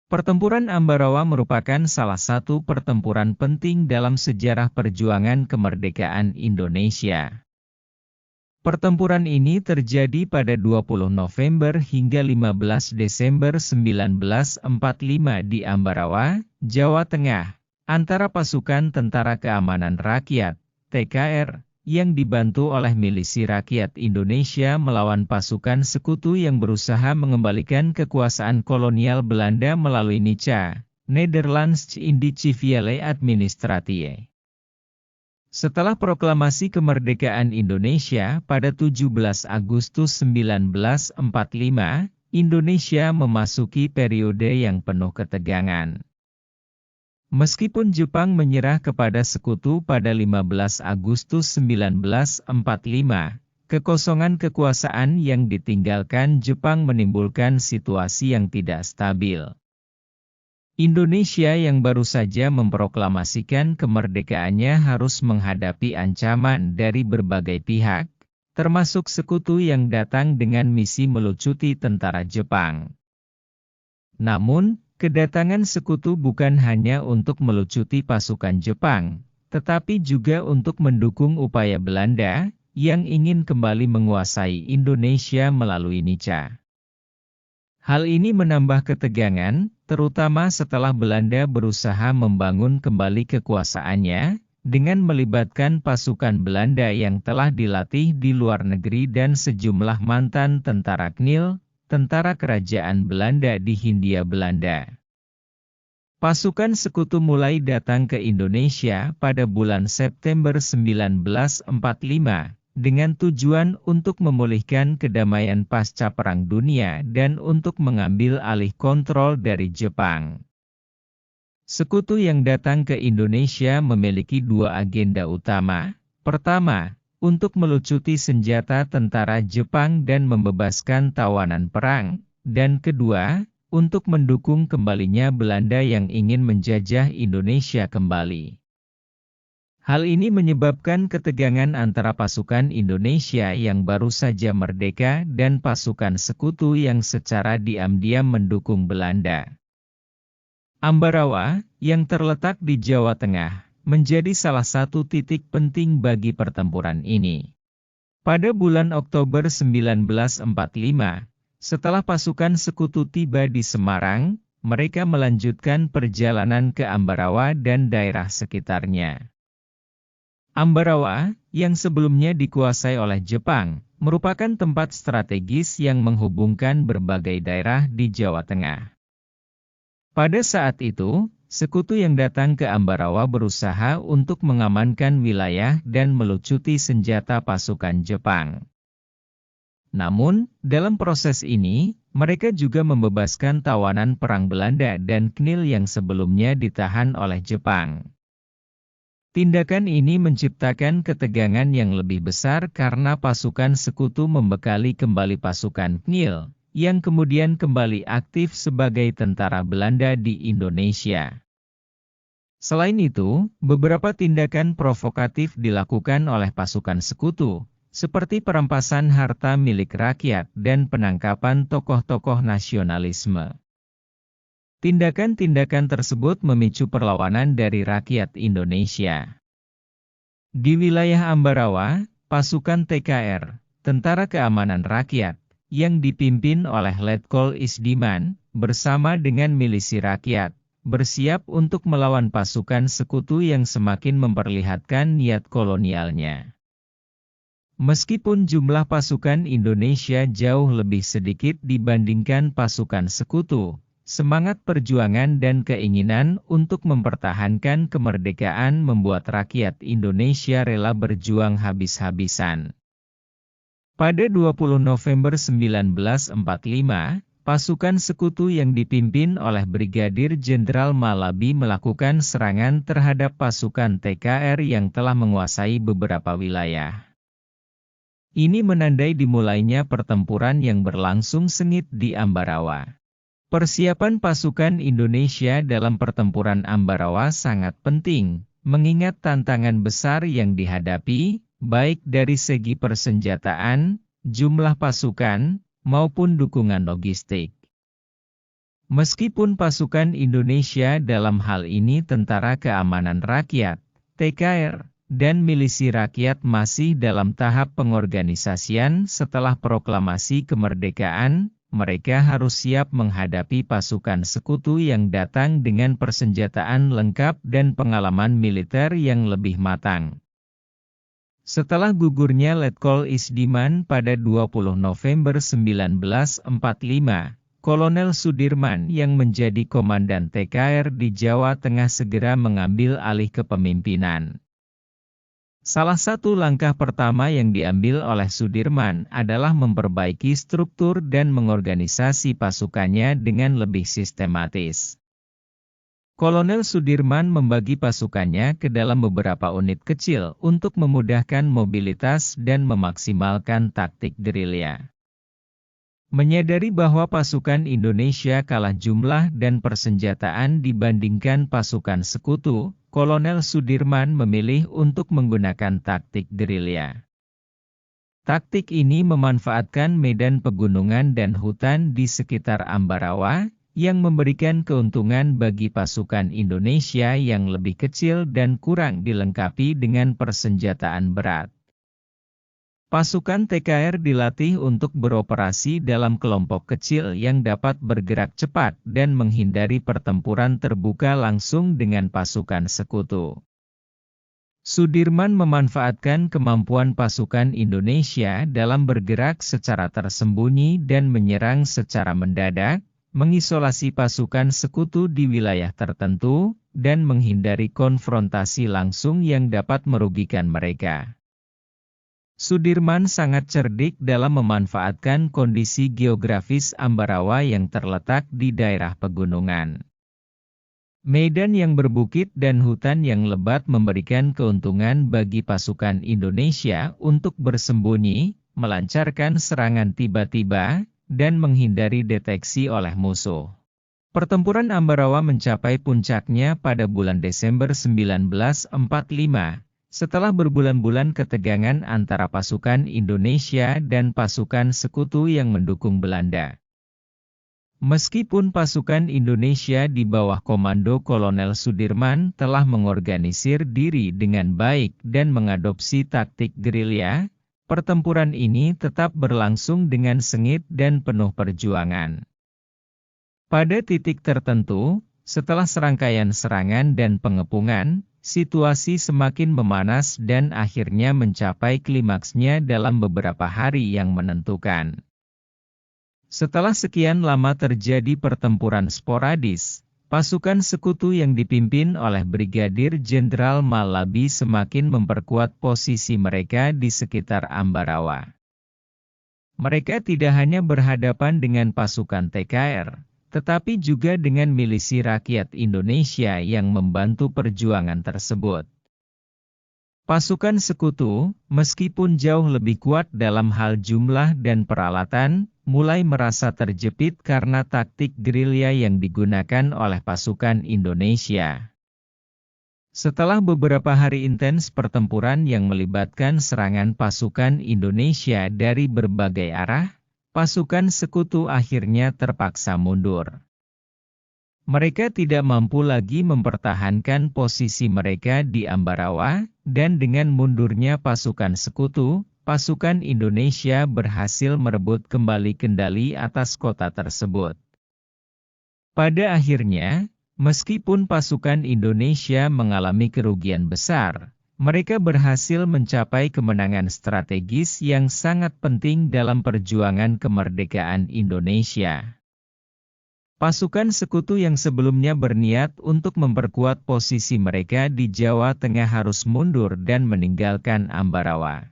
Pertempuran Ambarawa merupakan salah satu pertempuran penting dalam sejarah perjuangan kemerdekaan Indonesia. Pertempuran ini terjadi pada 20 November hingga 15 Desember 1945 di Ambarawa, Jawa Tengah, antara pasukan Tentara Keamanan Rakyat, TKR, yang dibantu oleh Milisi Rakyat Indonesia melawan pasukan sekutu yang berusaha mengembalikan kekuasaan kolonial Belanda melalui NICA, Nederlands-Indische Administratie. Setelah proklamasi kemerdekaan Indonesia pada 17 Agustus 1945, Indonesia memasuki periode yang penuh ketegangan. Meskipun Jepang menyerah kepada sekutu pada 15 Agustus 1945, kekosongan kekuasaan yang ditinggalkan Jepang menimbulkan situasi yang tidak stabil. Indonesia yang baru saja memproklamasikan kemerdekaannya harus menghadapi ancaman dari berbagai pihak, termasuk sekutu yang datang dengan misi melucuti tentara Jepang. Namun, kedatangan sekutu bukan hanya untuk melucuti pasukan Jepang, tetapi juga untuk mendukung upaya Belanda yang ingin kembali menguasai Indonesia melalui NICA. Hal ini menambah ketegangan, terutama setelah Belanda berusaha membangun kembali kekuasaannya, dengan melibatkan pasukan Belanda yang telah dilatih di luar negeri dan sejumlah mantan tentara KNIL, tentara kerajaan Belanda di Hindia Belanda. Pasukan sekutu mulai datang ke Indonesia pada bulan September 1945, dengan tujuan untuk memulihkan kedamaian pasca Perang Dunia dan untuk mengambil alih kontrol dari Jepang. Sekutu yang datang ke Indonesia memiliki dua agenda utama. Pertama, untuk melucuti senjata tentara Jepang dan membebaskan tawanan perang. Dan kedua, untuk mendukung kembalinya Belanda yang ingin menjajah Indonesia kembali. Hal ini menyebabkan ketegangan antara pasukan Indonesia yang baru saja merdeka dan pasukan sekutu yang secara diam-diam mendukung Belanda. Ambarawa, yang terletak di Jawa Tengah, menjadi salah satu titik penting bagi pertempuran ini. Pada bulan Oktober 1945, setelah pasukan sekutu tiba di Semarang, mereka melanjutkan perjalanan ke Ambarawa dan daerah sekitarnya. Ambarawa, yang sebelumnya dikuasai oleh Jepang, merupakan tempat strategis yang menghubungkan berbagai daerah di Jawa Tengah. Pada saat itu, sekutu yang datang ke Ambarawa berusaha untuk mengamankan wilayah dan melucuti senjata pasukan Jepang. Namun, dalam proses ini, mereka juga membebaskan tawanan perang Belanda dan KNIL yang sebelumnya ditahan oleh Jepang. Tindakan ini menciptakan ketegangan yang lebih besar karena pasukan sekutu membekali kembali pasukan KNIL, yang kemudian kembali aktif sebagai tentara Belanda di Indonesia. Selain itu, beberapa tindakan provokatif dilakukan oleh pasukan sekutu, seperti perampasan harta milik rakyat dan penangkapan tokoh-tokoh nasionalisme. Tindakan-tindakan tersebut memicu perlawanan dari rakyat Indonesia. Di wilayah Ambarawa, pasukan TKR, Tentara Keamanan Rakyat, yang dipimpin oleh Letkol Isdiman, bersama dengan milisi rakyat, bersiap untuk melawan pasukan sekutu yang semakin memperlihatkan niat kolonialnya. Meskipun jumlah pasukan Indonesia jauh lebih sedikit dibandingkan pasukan sekutu, semangat perjuangan dan keinginan untuk mempertahankan kemerdekaan membuat rakyat Indonesia rela berjuang habis-habisan. Pada 20 November 1945, pasukan sekutu yang dipimpin oleh Brigadir Jenderal Malabi melakukan serangan terhadap pasukan TKR yang telah menguasai beberapa wilayah. Ini menandai dimulainya pertempuran yang berlangsung sengit di Ambarawa. Persiapan pasukan Indonesia dalam pertempuran Ambarawa sangat penting, mengingat tantangan besar yang dihadapi, baik dari segi persenjataan, jumlah pasukan, maupun dukungan logistik. Meskipun pasukan Indonesia dalam hal ini Tentara Keamanan Rakyat, TKR, dan milisi rakyat masih dalam tahap pengorganisasian setelah proklamasi kemerdekaan, mereka harus siap menghadapi pasukan sekutu yang datang dengan persenjataan lengkap dan pengalaman militer yang lebih matang. Setelah gugurnya Letkol Isdiman pada 20 November 1945, Kolonel Sudirman yang menjadi komandan TKR di Jawa Tengah segera mengambil alih kepemimpinan. Salah satu langkah pertama yang diambil oleh Sudirman adalah memperbaiki struktur dan mengorganisasi pasukannya dengan lebih sistematis. Kolonel Sudirman membagi pasukannya ke dalam beberapa unit kecil untuk memudahkan mobilitas dan memaksimalkan taktik gerilya. Menyadari bahwa pasukan Indonesia kalah jumlah dan persenjataan dibandingkan pasukan sekutu, Kolonel Sudirman memilih untuk menggunakan taktik gerilya. Taktik ini memanfaatkan medan pegunungan dan hutan di sekitar Ambarawa, yang memberikan keuntungan bagi pasukan Indonesia yang lebih kecil dan kurang dilengkapi dengan persenjataan berat. Pasukan TKR dilatih untuk beroperasi dalam kelompok kecil yang dapat bergerak cepat dan menghindari pertempuran terbuka langsung dengan pasukan sekutu. Sudirman memanfaatkan kemampuan pasukan Indonesia dalam bergerak secara tersembunyi dan menyerang secara mendadak, mengisolasi pasukan sekutu di wilayah tertentu, dan menghindari konfrontasi langsung yang dapat merugikan mereka. Sudirman sangat cerdik dalam memanfaatkan kondisi geografis Ambarawa yang terletak di daerah pegunungan. Medan yang berbukit dan hutan yang lebat memberikan keuntungan bagi pasukan Indonesia untuk bersembunyi, melancarkan serangan tiba-tiba, dan menghindari deteksi oleh musuh. Pertempuran Ambarawa mencapai puncaknya pada bulan Desember 1945. Setelah berbulan-bulan ketegangan antara pasukan Indonesia dan pasukan sekutu yang mendukung Belanda. Meskipun pasukan Indonesia di bawah komando Kolonel Sudirman telah mengorganisir diri dengan baik dan mengadopsi taktik gerilya, pertempuran ini tetap berlangsung dengan sengit dan penuh perjuangan. Pada titik tertentu, setelah serangkaian serangan dan pengepungan, situasi semakin memanas dan akhirnya mencapai klimaksnya dalam beberapa hari yang menentukan. Setelah sekian lama terjadi pertempuran sporadis, pasukan sekutu yang dipimpin oleh Brigadir Jenderal Malabi semakin memperkuat posisi mereka di sekitar Ambarawa. Mereka tidak hanya berhadapan dengan pasukan TKR, tetapi juga dengan milisi rakyat Indonesia yang membantu perjuangan tersebut. Pasukan sekutu, meskipun jauh lebih kuat dalam hal jumlah dan peralatan, mulai merasa terjepit karena taktik gerilya yang digunakan oleh pasukan Indonesia. Setelah beberapa hari intens pertempuran yang melibatkan serangan pasukan Indonesia dari berbagai arah, pasukan sekutu akhirnya terpaksa mundur. Mereka tidak mampu lagi mempertahankan posisi mereka di Ambarawa, dan dengan mundurnya pasukan sekutu, pasukan Indonesia berhasil merebut kembali kendali atas kota tersebut. Pada akhirnya, meskipun pasukan Indonesia mengalami kerugian besar, mereka berhasil mencapai kemenangan strategis yang sangat penting dalam perjuangan kemerdekaan Indonesia. Pasukan sekutu yang sebelumnya berniat untuk memperkuat posisi mereka di Jawa Tengah harus mundur dan meninggalkan Ambarawa.